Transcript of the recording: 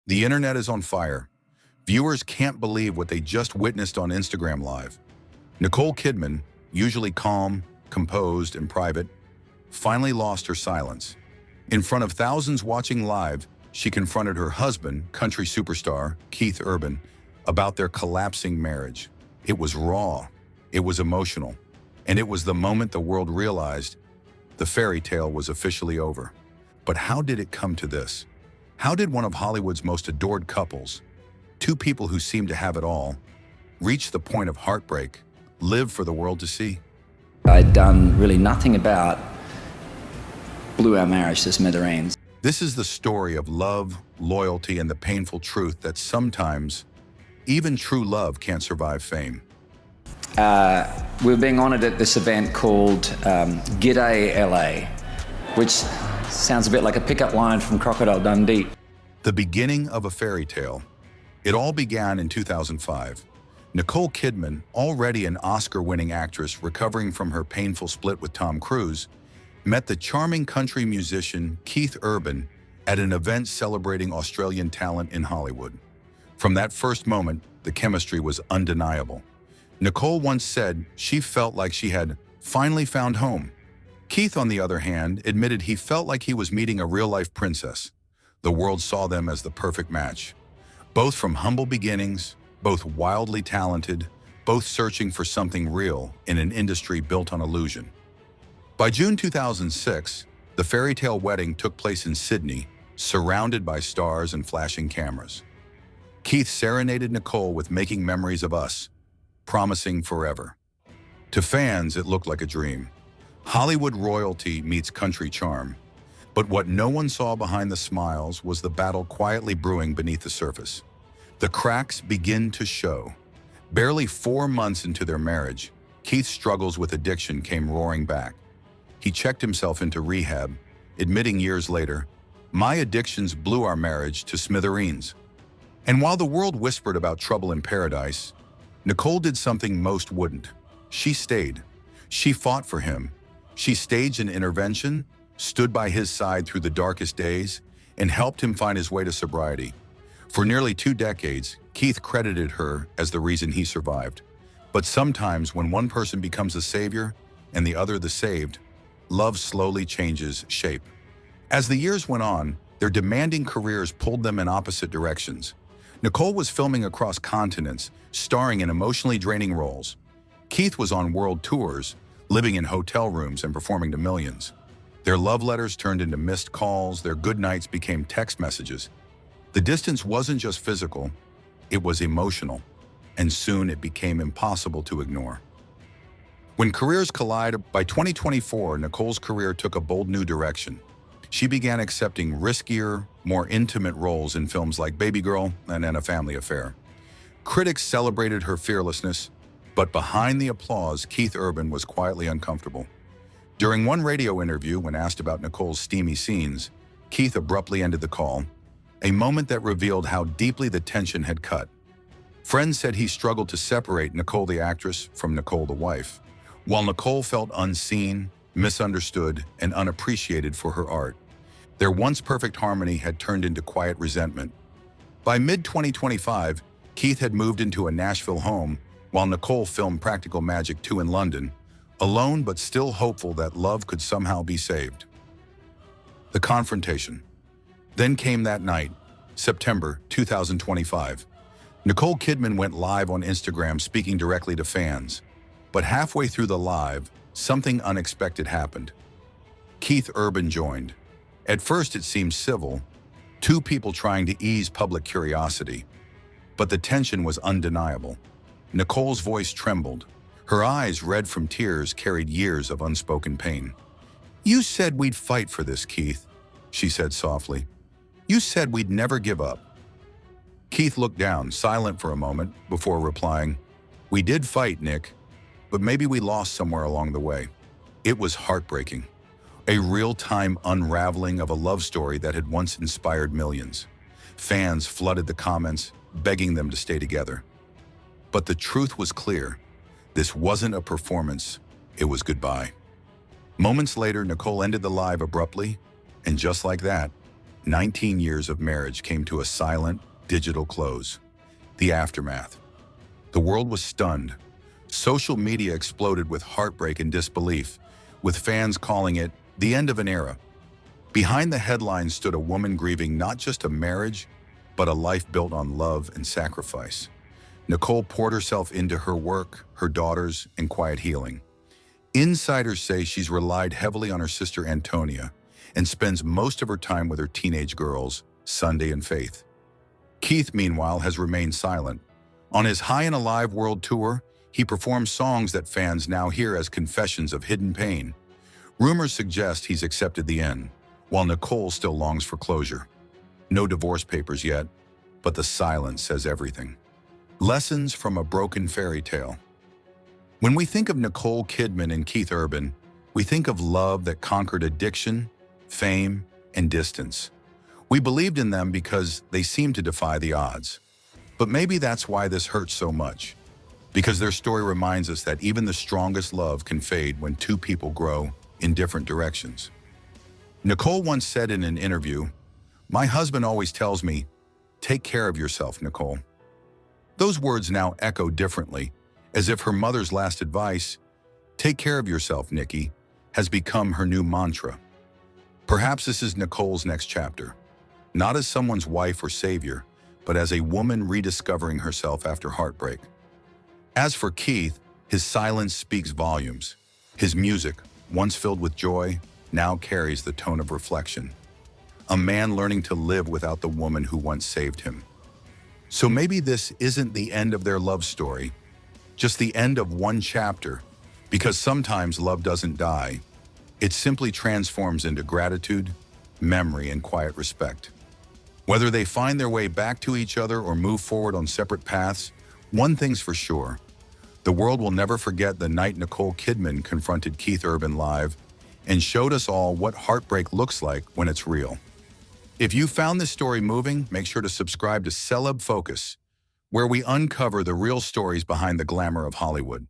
The internet is on fire. Viewers can't believe what they just witnessed on Instagram Live. Nicole Kidman, usually calm, composed, and private, finally lost her silence. In front of thousands watching live, she confronted her husband, country superstar Keith Urban, about their collapsing marriage. It was raw, it was emotional, and it was the moment the world realized the fairy tale was officially over. But how did it come to this? How did one of Hollywood's most adored couples, two people who seemed to have it all, reach the point of heartbreak, live for the world to see? I'd done really nothing about, blew our marriage to smithereens. This is the story of love, loyalty, and the painful truth that sometimes even true love can't survive fame. We were being honoured at this event called G'day LA, which sounds a bit like a pickup line from Crocodile Dundee. The beginning of a fairy tale. It all began in 2005. Nicole Kidman, already an Oscar-winning actress recovering from her painful split with Tom Cruise, met the charming country musician Keith Urban at an event celebrating Australian talent in Hollywood. From that first moment, the chemistry was undeniable. Nicole once said she felt like she had finally found home. Keith, on the other hand, admitted he felt like he was meeting a real-life princess. The world saw them as the perfect match. Both from humble beginnings, both wildly talented, both searching for something real in an industry built on illusion. By June 2006, the fairy tale wedding took place in Sydney, surrounded by stars and flashing cameras. Keith serenaded Nicole with "Making Memories of Us," promising forever. To fans, it looked like a dream. Hollywood royalty meets country charm. But what no one saw behind the smiles was the battle quietly brewing beneath the surface. The cracks begin to show. Barely 4 months into their marriage, Keith's struggles with addiction came roaring back. He checked himself into rehab, admitting years later, "My addictions blew our marriage to smithereens." And while the world whispered about trouble in paradise, Nicole did something most wouldn't. She stayed. She fought for him. She staged an intervention, stood by his side through the darkest days, and helped him find his way to sobriety. For nearly 2 decades, Keith credited her as the reason he survived. But sometimes when one person becomes the savior and the other the saved, love slowly changes shape. As the years went on, their demanding careers pulled them in opposite directions. Nicole was filming across continents, starring in emotionally draining roles. Keith was on world tours, living in hotel rooms and performing to millions. Their love letters turned into missed calls, their good nights became text messages. The distance wasn't just physical, it was emotional, and soon it became impossible to ignore. When careers collide, by 2024, Nicole's career took a bold new direction. She began accepting riskier, more intimate roles in films like Baby Girl and In a Family Affair. Critics celebrated her fearlessness, but behind the applause, Keith Urban was quietly uncomfortable. During one radio interview, when asked about Nicole's steamy scenes, Keith abruptly ended the call, a moment that revealed how deeply the tension had cut. Friends said he struggled to separate Nicole the actress from Nicole the wife, while Nicole felt unseen, misunderstood, and unappreciated for her art. Their once perfect harmony had turned into quiet resentment. By mid-2025, Keith had moved into a Nashville home, while Nicole filmed Practical Magic 2 in London, alone but still hopeful that love could somehow be saved. The confrontation. Then came that night, September 2025. Nicole Kidman went live on Instagram speaking directly to fans. But halfway through the live, something unexpected happened. Keith Urban joined. At first it seemed civil, 2 people trying to ease public curiosity. But the tension was undeniable. Nicole's voice trembled. Her eyes, red from tears, carried years of unspoken pain. "You said we'd fight for this, Keith," she said softly. "You said we'd never give up." Keith looked down, silent for a moment, before replying, "We did fight, Nick, but maybe we lost somewhere along the way." It was heartbreaking. A real-time unraveling of a love story that had once inspired millions. Fans flooded the comments, begging them to stay together. But the truth was clear. This wasn't a performance, it was goodbye. Moments later, Nicole ended the live abruptly, and just like that, 19 years of marriage came to a silent, digital close. The aftermath. The world was stunned. Social media exploded with heartbreak and disbelief, with fans calling it the end of an era. Behind the headlines stood a woman grieving not just a marriage, but a life built on love and sacrifice. Nicole poured herself into her work, her daughters, and quiet healing. Insiders say she's relied heavily on her sister Antonia and spends most of her time with her teenage girls, Sunday and Faith. Keith, meanwhile, has remained silent. On his High and Alive world tour, he performs songs that fans now hear as confessions of hidden pain. Rumors suggest he's accepted the end, while Nicole still longs for closure. No divorce papers yet, but the silence says everything. Lessons from a broken fairy tale. When we think of Nicole Kidman and Keith Urban, we think of love that conquered addiction, fame, and distance. We believed in them because they seemed to defy the odds. But maybe that's why this hurts so much, because their story reminds us that even the strongest love can fade when two people grow in different directions. Nicole once said in an interview, "My husband always tells me, 'Take care of yourself, Nicole.'" Those words now echo differently, as if her mother's last advice, "Take care of yourself, Nikki," has become her new mantra. Perhaps this is Nicole's next chapter, not as someone's wife or savior, but as a woman rediscovering herself after heartbreak. As for Keith, his silence speaks volumes. His music, once filled with joy, now carries the tone of reflection. A man learning to live without the woman who once saved him. So maybe this isn't the end of their love story, just the end of one chapter, because sometimes love doesn't die. It simply transforms into gratitude, memory, and quiet respect. Whether they find their way back to each other or move forward on separate paths, one thing's for sure. The world will never forget the night Nicole Kidman confronted Keith Urban live and showed us all what heartbreak looks like when it's real. If you found this story moving, make sure to subscribe to Celeb Focus, where we uncover the real stories behind the glamour of Hollywood.